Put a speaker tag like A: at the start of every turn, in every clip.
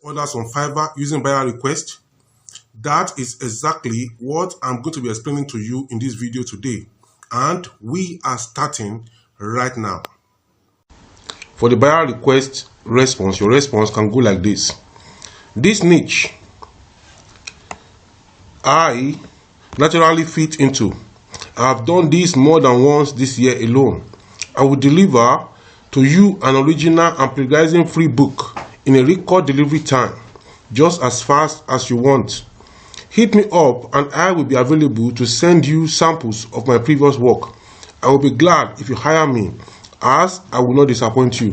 A: orders on Fiverr using buyer request? That is exactly what I'm going to be explaining to you in this video today. And we are starting right now. For the buyer request response, your response can go like this. This niche I naturally fit into. I have done this more than once this year alone. I will deliver to you an original and plagiarizing free book in a record delivery time, just as fast as you want. Hit me up and I will be available to send you samples of my previous work. I will be glad if you hire me, as I will not disappoint you.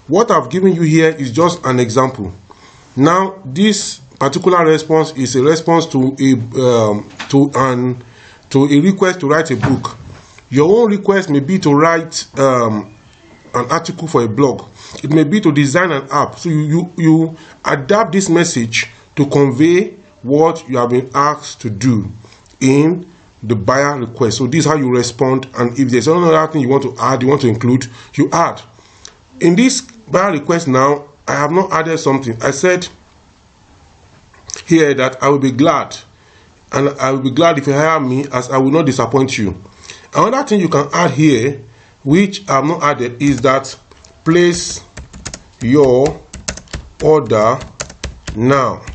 A: What I've given you here is just an example. Now, this particular response is a response to a request to write a book. Your own request may be to write an article for a blog. It may be to design an app. So you adapt this message to convey what you have been asked to do in the buyer request. So this is how you respond, and if there's another thing you want to add, you want to include, you add. In this buyer request now, I have not added something. I said here that I will be glad, and I will be glad if you hire me, as I will not disappoint you. Another thing you can add here, which I have not added, is that place your order now.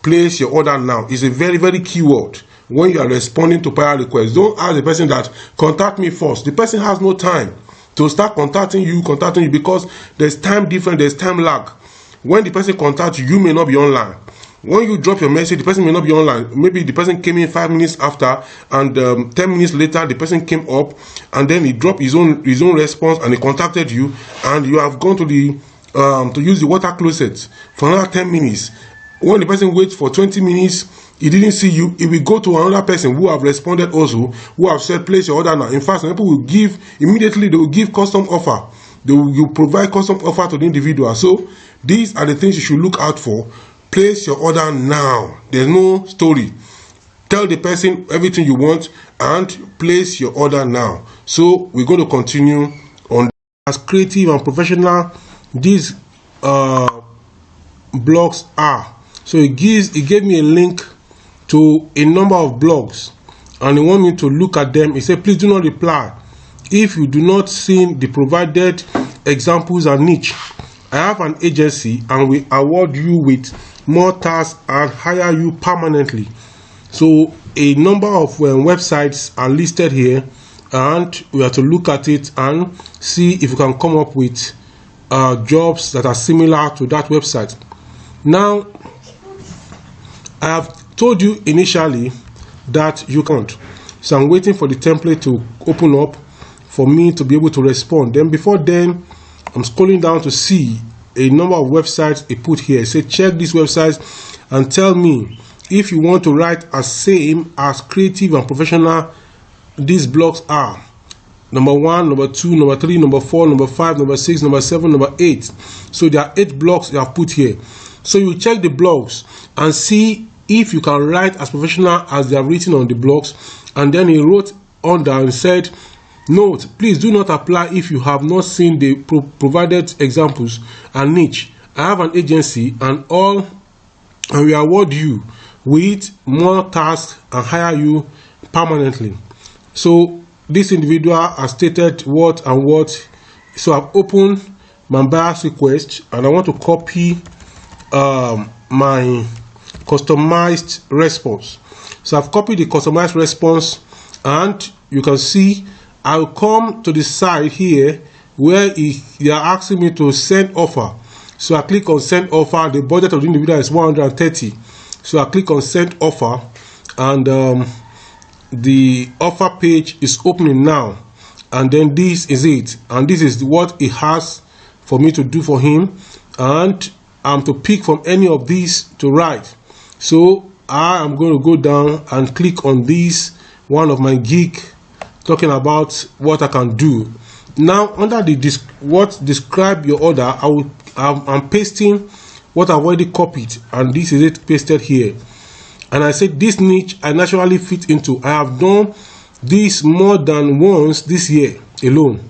A: Place your order now is a very, very key word when you are responding to buyer requests. Don't ask the person that contact me first. The person has no time to start contacting you because there's time difference, there's time lag. When the person contacts you, you may not be online. When you drop your message, the person may not be online. Maybe the person came in 5 minutes after, and 10 minutes later, the person came up, and then he dropped his own response, and he contacted you, and you have gone to the to use the water closet for another 10 minutes. When the person waits for 20 minutes, he didn't see you, he will go to another person who have responded also, who have said place your order now. In fact, some people will give immediately, they will give custom offer. You provide custom offer to the individual. So these are the things you should look out for. Place your order now. There's no story. Tell the person everything you want and place your order now. So we're going to continue on. As creative and professional these blogs are. So it gave me a link to a number of blogs, and he want me to look at them. He said, please do not reply if you do not see the provided examples and niche. I have an agency and we award you with more tasks and hire you permanently. So a number of websites are listed here, and we have to look at it and see if we can come up with jobs that are similar to that website. Now, I have told you initially that you can't. So I'm waiting for the template to open up for me to be able to respond. Then before then, I'm scrolling down to see a number of websites he put here. Say, check these websites and tell me if you want to write as same as creative and professional these blogs are. Number 1, number 2, number 3, number 4, number 5, number 6, number 7, number 8. So there are 8 blogs you have put here. So you check the blogs and see if you can write as professional as they are written on the blogs. And then he wrote on there and said, note, please do not apply if you have not seen the provided examples and niche. I have an agency and we award you with more tasks and hire you permanently. So this individual has stated what and what. So I've opened my buyer's request and I want to copy my customized response. So I've copied the customized response, and you can see I'll come to the side here where they are asking me to send offer. So I click on send offer. The budget of the individual is 130. So I click on send offer, and the offer page is opening now. And then this is it, and this is what it has for me to do for him, and I'm to pick from any of these to write. So I am going to go down and click on this one of my gig, talking about what I can do. Now under the describe your order, I'm pasting what I've already copied, and this is it pasted here. And I said this niche I naturally fit into. I have done this more than once this year alone.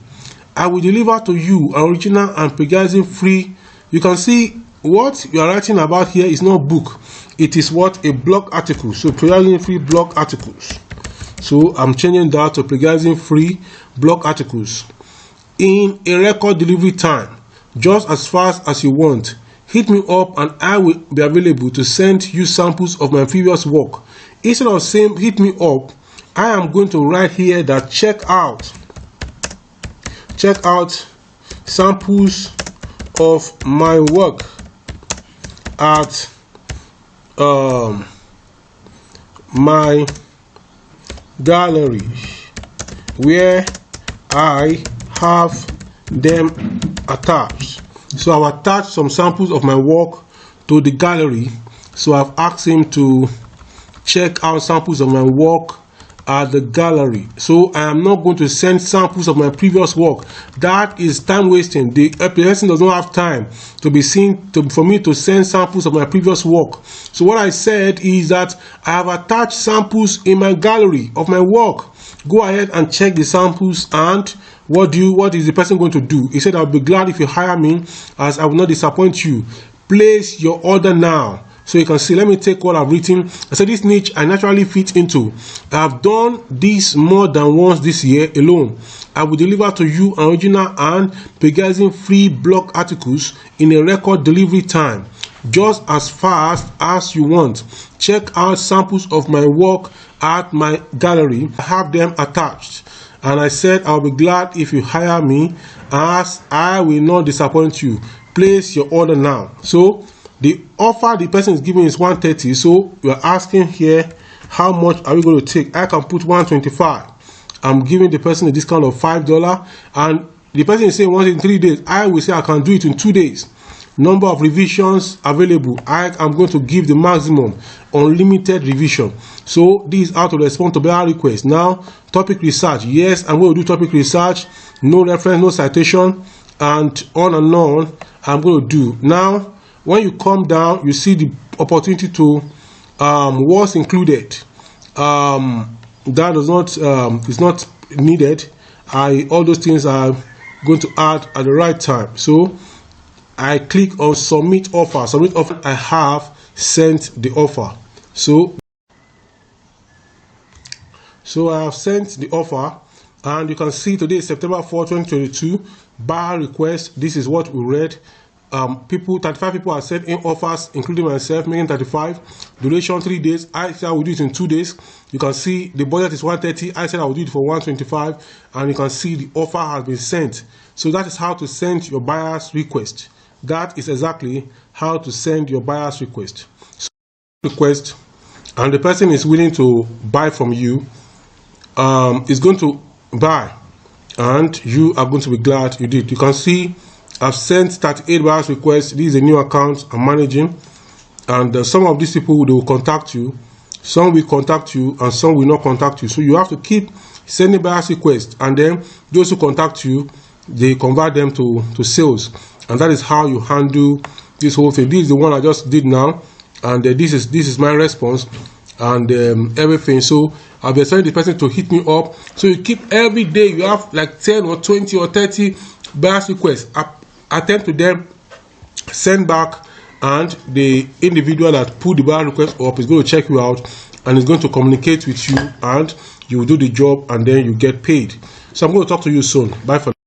A: I will deliver to you an original and plagiarism free. You can see what you are writing about here is not book, it is what? A blog article. So plagiarism free blog articles. So I'm changing that to plagiarism free blog articles in a record delivery time, just as fast as you want. Hit me up and I will be available to send you samples of my previous work. Instead of saying hit me up, I am going to write here that check out samples of my work at my gallery where I have them attached. So I've attached some samples of my work to the gallery. So I've asked him to check out samples of my work at the gallery. So I am not going to send samples of my previous work. That is time wasting. The person does not have time to be seen for me to send samples of my previous work. So what I said is that I have attached samples in my gallery of my work. Go ahead and check the samples, and what is the person going to do? He said, I'll be glad if you hire me, as I will not disappoint you. Place your order now. So you can see, let me take what I've written. I said this niche I naturally fit into. I've done this more than once this year alone. I will deliver to you an original and plagiarism free blog articles in a record delivery time, just as fast as you want. Check out samples of my work at my gallery. I have them attached. And I said, I'll be glad if you hire me, as I will not disappoint you. Place your order now. So the offer the person is giving is 130. So we're asking here, how much are we going to take? I can put 125. I'm giving the person a discount of $5, and the person is saying once in 3 days. I will say I can do it in 2 days. Number of revisions available. I am going to give the maximum unlimited revision. So this is how to respond to buyer request. Now, topic research. Yes, I'm going to do topic research. No reference, no citation, and on I'm going to do. Now, when you come down, you see the opportunity to what's included. That does not is not needed. All those things are going to add at the right time. So I click on submit offer. Submit offer. I have sent the offer. So I have sent the offer, and you can see today is September 4, 2022. Buyer request. This is what we read. 35 people are sent in offers, including myself, making 35. Duration 3 days. I said I will do it in 2 days. You can see the budget is 130. I said I will do it for 125, and you can see the offer has been sent. So that is how to send your buyer's request. That is exactly how to send your buyer's request. So request, and the person is willing to buy from you. Is going to buy, and you are going to be glad you did. You can see I've sent 38 buyers requests. This is a new account I'm managing, and some of these people, they will contact you, some will contact you, and some will not contact you. So you have to keep sending buyers requests, and then those who contact you, they convert them to sales, and that is how you handle this whole thing. This is the one I just did now, and this is my response, and everything. So I'll be assigning the person to hit me up. So you keep every day, you have like 10 or 20 or 30 buyers requests. Attend to them, send back, and the individual that put the buyer request up is going to check you out and is going to communicate with you, and you will do the job, and then you get paid. So I'm going to talk to you soon. Bye for now.